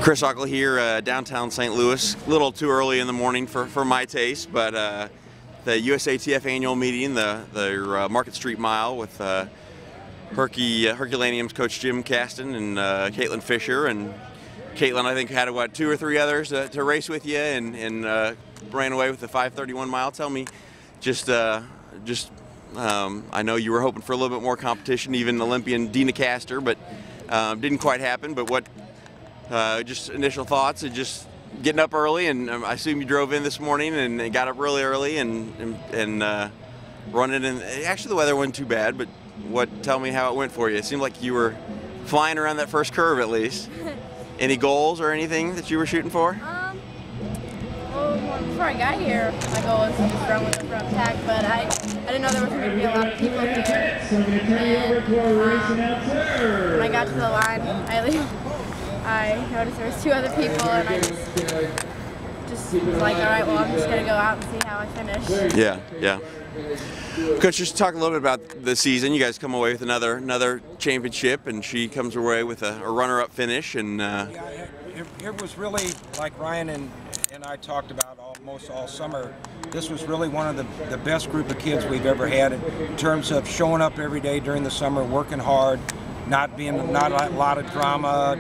Chris Ockel here, downtown St. Louis. A little too early in the morning for my taste, but the USATF Annual Meeting, the Market Street Mile with Herculaneum's coach Jim Kasten and Kaitlyn Fischer. And Kaitlyn, I think, had what, 2 or 3 others to race with you, and ran away with the 5:31 mile. Tell me, I know you were hoping for a little bit more competition, even Olympian Dina Castor, but didn't quite happen. But what? Just initial thoughts of just getting up early, and I assume you drove in this morning and got up really early and running. And actually, the weather wasn't too bad. But tell me how it went for you. It seemed like you were flying around that first curve at least. Any goals or anything that you were shooting for? Well, before I got here, my goal was to just run with the front pack, but I didn't know there was going to be a lot of people here. And when I got to the line, I noticed there was 2 other people, and I just was like, all right, well, I'm just going to go out and see how I finish. Yeah. Coach, just talk a little bit about the season. You guys come away with another championship, and she comes away with a runner-up finish. And it was really, like Ryan and I talked about almost all summer, this was really one of the best group of kids we've ever had in terms of showing up every day during the summer, working hard, not a lot of drama,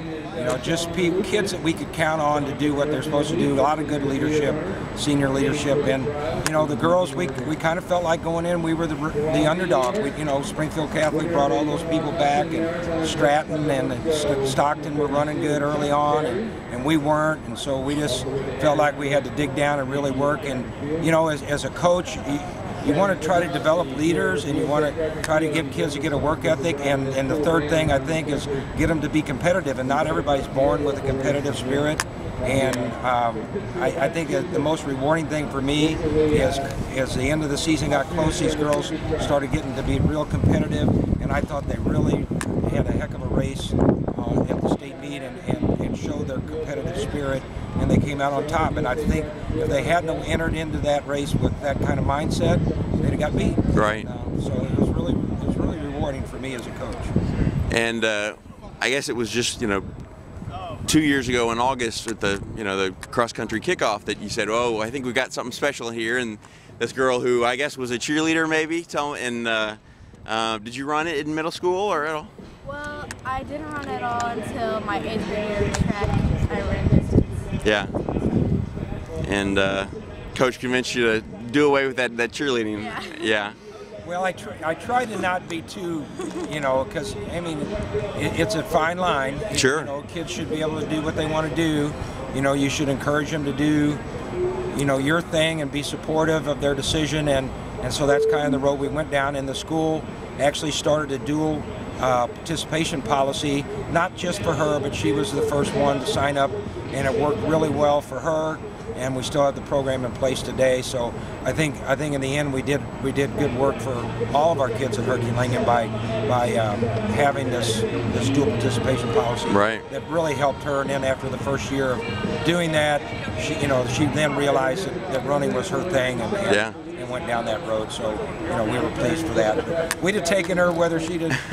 just kids that we could count on to do what they're supposed to do. A lot of good leadership, senior leadership, and the girls, we kind of felt like going in, we were the underdog. Springfield Catholic brought all those people back, and Stratton and Stockton were running good early on, and we weren't, and so we just felt like we had to dig down and really work. And as a coach, you want to try to develop leaders, and you want to try to get kids to get a work ethic, and the third thing I think is get them to be competitive, and not everybody's born with a competitive spirit. And I think that the most rewarding thing for me is as the end of the season got close, these girls started getting to be real competitive, and I thought they really had a heck of a race at the state meet and showed their competitive spirit, and they came out on top. And I think if they hadn't entered into that race with that kind of mindset, they'd have got beat. Right. So it was really rewarding for me as a coach. And I guess it was just 2 years ago in August at the the cross country kickoff that you said, "Oh, I think we got something special here." And this girl who I guess was a cheerleader, maybe. Did you run it in middle school or at all? Well, I didn't run at all until my 8th grade year in track. I ran distance. Yeah. And coach convinced you to do away with that cheerleading. Yeah. Well, I try to not be too, because it's a fine line. Sure. Kids should be able to do what they want to do. You should encourage them to do, your thing and be supportive of their decision. And so that's kind of the road we went down. And the school actually started a dual participation policy, not just for her, but she was the first one to sign up, and it worked really well for her. And we still have the program in place today. So I think in the end we did good work for all of our kids at Herculaneum by having this dual participation policy. Right. That really helped her. And then after the first year of doing that, she then realized that running was her thing, and went down that road. So we were pleased for that. We'd have taken her whether she'd have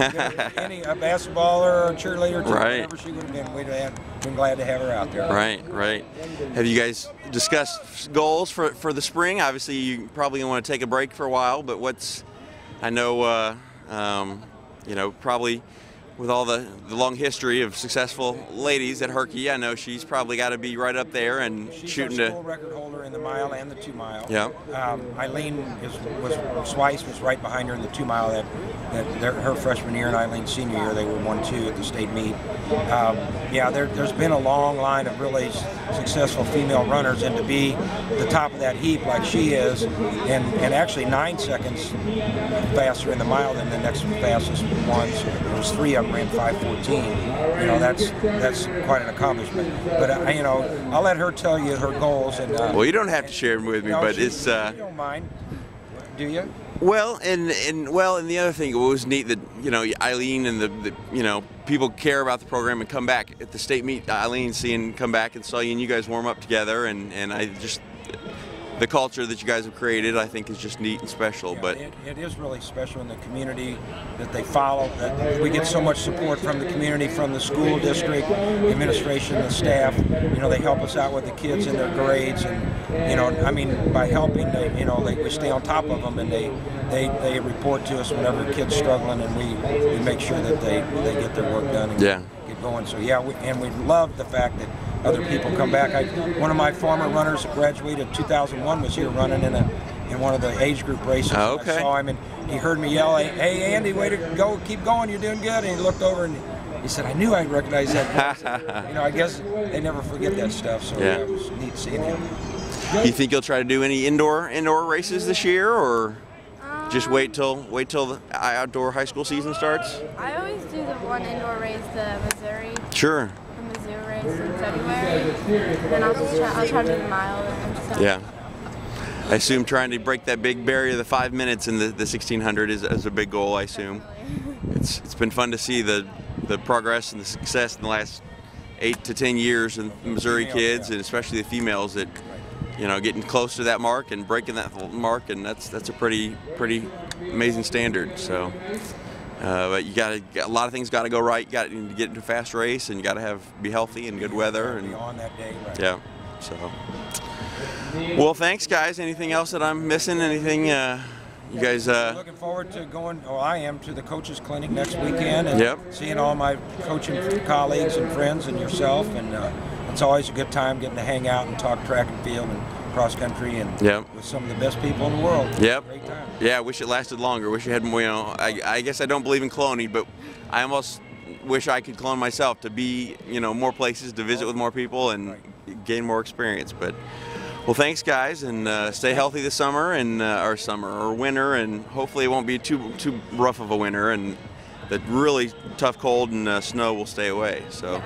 been a basketballer or a cheerleader, whatever she would have been. We'd have been glad to have her out there. Right. Have you guys discussed goals for the spring? Obviously, you probably want to take a break for a while, but probably with all the long history of successful ladies at Herky, I know she's probably got to be right up there and shooting to. She's our school record holder in the mile and the 2 mile. Yeah. Eileen Swice was right behind her in the 2 mile. Her freshman year and Eileen's senior year, they were 1-2 at the state meet. There's been a long line of really successful female runners, and to be the top of that heap like she is, and actually 9 seconds faster in the mile than the next fastest ones. There was 3 of them ran 5:14. That's quite an accomplishment. But I'll let her tell you her goals. And well, you don't have to share them with me, but it's. You don't mind, do you? Well, and the other thing, it was neat that Eileen and the people care about the program and come back at the state meet. Eileen come back and saw you, and you guys warm up together, and I just the culture that you guys have created, I think, is just neat and special. Yeah, but it is really special in the community that they follow. That we get so much support from the community, from the school district, the administration, the staff. You know, they help us out with the kids in their grades, and you know, I mean, by helping, you know, we stay on top of them, and they report to us whenever a kid's struggling, and we make sure that they get their work done and get going. So yeah, we love the fact that other people come back. One of my former runners that graduated 2001 was here running in one of the age group races. Oh, okay. I saw him and he heard me yell, "Hey Andy, way to go! Keep going! You're doing good!" And he looked over and he said, "I knew I'd recognize that voice." You know, I guess they never forget that stuff. So yeah, it was neat seeing him. You think you'll try to do any indoor races this year, or just wait till the outdoor high school season starts? I always do the one indoor race, the Missouri. Sure. The Mizzou race in February. Then I'll try to do the mile and stuff. Yeah. I assume trying to break that big barrier of the 5 minutes in the 1600 is a big goal. I assume. It's been fun to see the progress and the success in the last 8 to 10 years in Missouri kids, and especially the females that, you know, getting close to that mark and breaking that mark, and that's a pretty amazing standard. So, but you got a lot of things got to go right. You got to get into a fast race, and you got to be healthy and good weather. And on that day, right. Yeah. So, well, thanks, guys. Anything else that I'm missing? Anything you guys? Looking forward to going. Oh, I am, to the coaches clinic next weekend, and seeing all my coaching colleagues and friends and yourself, and it's always a good time getting to hang out and talk track and field and cross country and with some of the best people in the world. Yep. Great time. Yeah, I wish it lasted longer. Wish it had more. You know, I guess I don't believe in cloning, but I almost wish I could clone myself to be, you know, more places to visit with more people and gain more experience. But well, thanks, guys, and stay healthy this summer and or winter, and hopefully it won't be too rough of a winter, and the really tough cold and snow will stay away. So,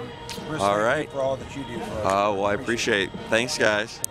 all right. For all that you do for us. Well, I appreciate it. Thanks, guys.